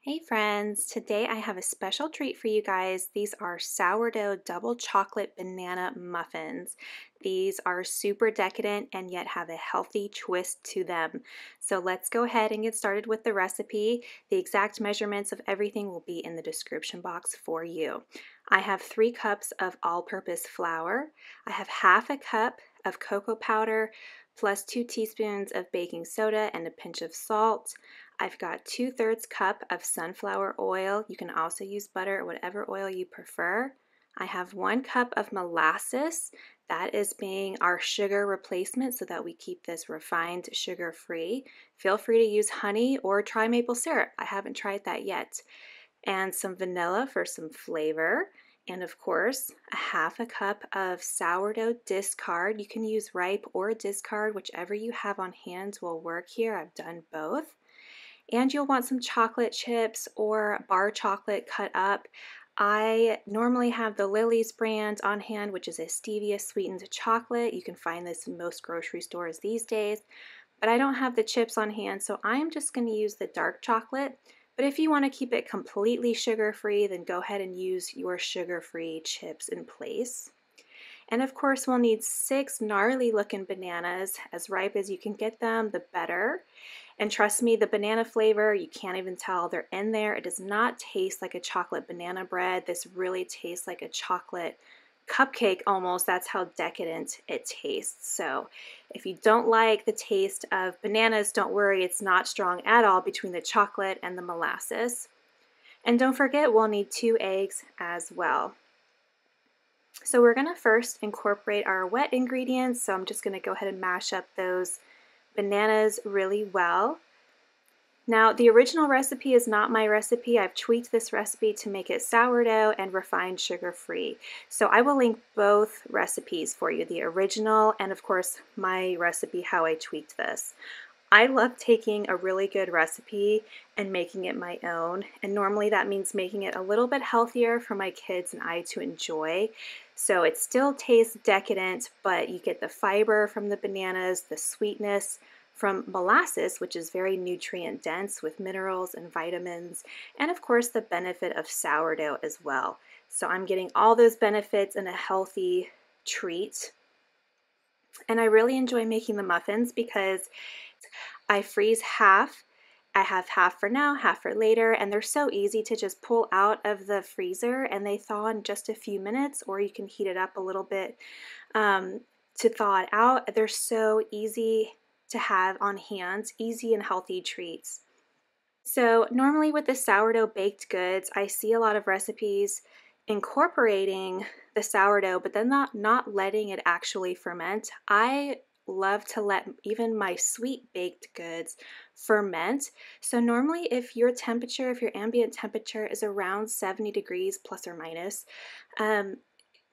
Hey friends, today I have a special treat for you guys. These are sourdough double chocolate banana muffins. These are super decadent and yet have a healthy twist to them. So let's go ahead and get started with the recipe. The exact measurements of everything will be in the description box for you. I have 3 cups of all-purpose flour. I have half a cup of cocoa powder plus 2 teaspoons of baking soda and a pinch of salt. I've got 2/3 cup of sunflower oil. You can also use butter or whatever oil you prefer. I have 1 cup of molasses. That is being our sugar replacement so that we keep this refined sugar free. Feel free to use honey or try maple syrup. I haven't tried that yet. And some vanilla for some flavor. And of course, a half a cup of sourdough discard. You can use ripe or discard, whichever you have on hand will work here. I've done both. And you'll want some chocolate chips or bar chocolate cut up. I normally have the Lily's brand on hand, which is a stevia sweetened chocolate. You can find this in most grocery stores these days, but I don't have the chips on hand, so I'm just going to use the dark chocolate. But if you want to keep it completely sugar-free, then go ahead and use your sugar-free chips in place. And of course, we'll need 6 gnarly looking bananas. As ripe as you can get them, the better. And trust me, the banana flavor, you can't even tell they're in there. It does not taste like a chocolate banana bread. This really tastes like a chocolate cupcake almost. That's how decadent it tastes. So if you don't like the taste of bananas, don't worry, it's not strong at all between the chocolate and the molasses. And don't forget, we'll need 2 eggs as well. So we're going to first incorporate our wet ingredients. So I'm just going to go ahead and mash up those bananas really well. Now, the original recipe is not my recipe. I've tweaked this recipe to make it sourdough and refined sugar-free. So I will link both recipes for you, the original and of course my recipe, how I tweaked this. I love taking a really good recipe and making it my own, and normally that means making it a little bit healthier for my kids and I to enjoy. So it still tastes decadent, but you get the fiber from the bananas, the sweetness from molasses, which is very nutrient dense with minerals and vitamins, and of course the benefit of sourdough as well. So I'm getting all those benefits in a healthy treat. And I really enjoy making the muffins because I freeze half. I have half for now, half for later, and they're so easy to just pull out of the freezer and they thaw in just a few minutes, or you can heat it up a little bit to thaw it out. They're so easy to have on hand, easy and healthy treats. So normally with the sourdough baked goods, I see a lot of recipes incorporating the sourdough, but then not letting it actually ferment. I love to let even my sweet baked goods ferment. So normally if your temperature, if your ambient temperature is around 70 degrees plus or minus,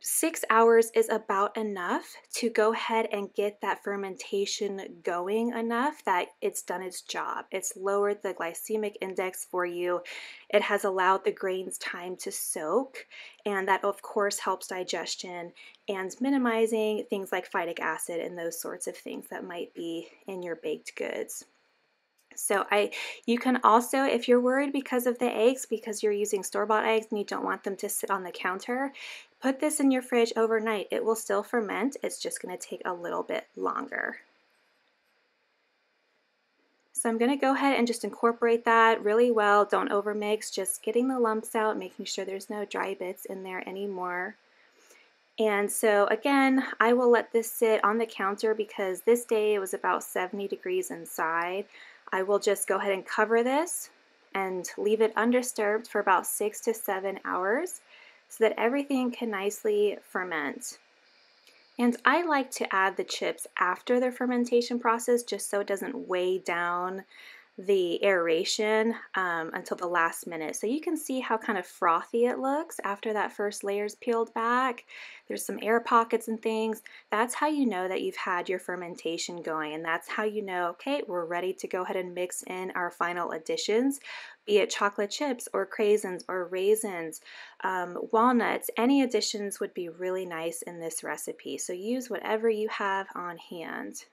6 hours is about enough to go ahead and get that fermentation going enough that it's done its job. It's lowered the glycemic index for you. It has allowed the grains time to soak, and that of course helps digestion and minimizing things like phytic acid and those sorts of things that might be in your baked goods. So you can also, if you're worried because of the eggs, because you're using store-bought eggs and you don't want them to sit on the counter, put this in your fridge overnight. It will still ferment. It's just going to take a little bit longer. So I'm going to go ahead and just incorporate that really well. Don't overmix, just getting the lumps out, making sure there's no dry bits in there anymore. And so again, I will let this sit on the counter because this day it was about 70 degrees inside. I will just go ahead and cover this and leave it undisturbed for about 6 to 7 hours so that everything can nicely ferment. And I like to add the chips after the fermentation process just so it doesn't weigh down the aeration until the last minute. So you can see how kind of frothy it looks after that first layer's peeled back. There's some air pockets and things. That's how you know that you've had your fermentation going, and that's how you know, okay, we're ready to go ahead and mix in our final additions, be it chocolate chips or craisins or raisins, walnuts. Any additions would be really nice in this recipe. So use whatever you have on hand.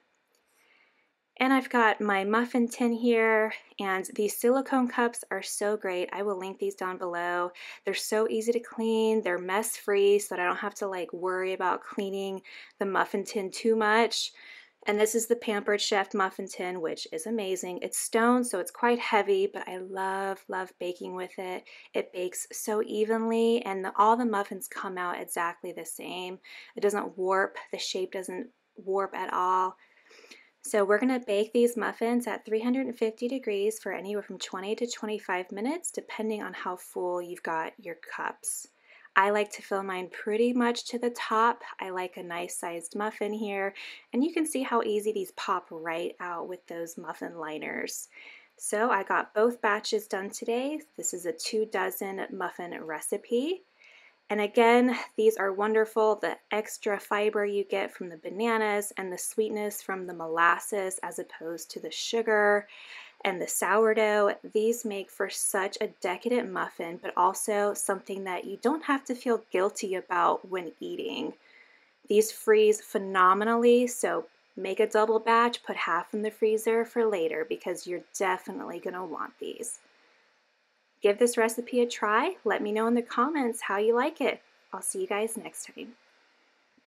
And I've got my muffin tin here, and these silicone cups are so great. I will link these down below. They're so easy to clean. They're mess free, so that I don't have to like worry about cleaning the muffin tin too much. And this is the Pampered Chef muffin tin, which is amazing. It's stone, so it's quite heavy, but I love, love baking with it. It bakes so evenly, and all the muffins come out exactly the same. It doesn't warp. The shape doesn't warp at all. So we're going to bake these muffins at 350 degrees for anywhere from 20 to 25 minutes, depending on how full you've got your cups. I like to fill mine pretty much to the top. I like a nice sized muffin here, and you can see how easy these pop right out with those muffin liners. So I got both batches done today. This is a 2 dozen muffin recipe. And again, these are wonderful. The extra fiber you get from the bananas and the sweetness from the molasses as opposed to the sugar and the sourdough. These make for such a decadent muffin, but also something that you don't have to feel guilty about when eating. These freeze phenomenally, so make a double batch, put half in the freezer for later because you're definitely going to want these. Give this recipe a try. Let me know in the comments how you like it. I'll see you guys next time.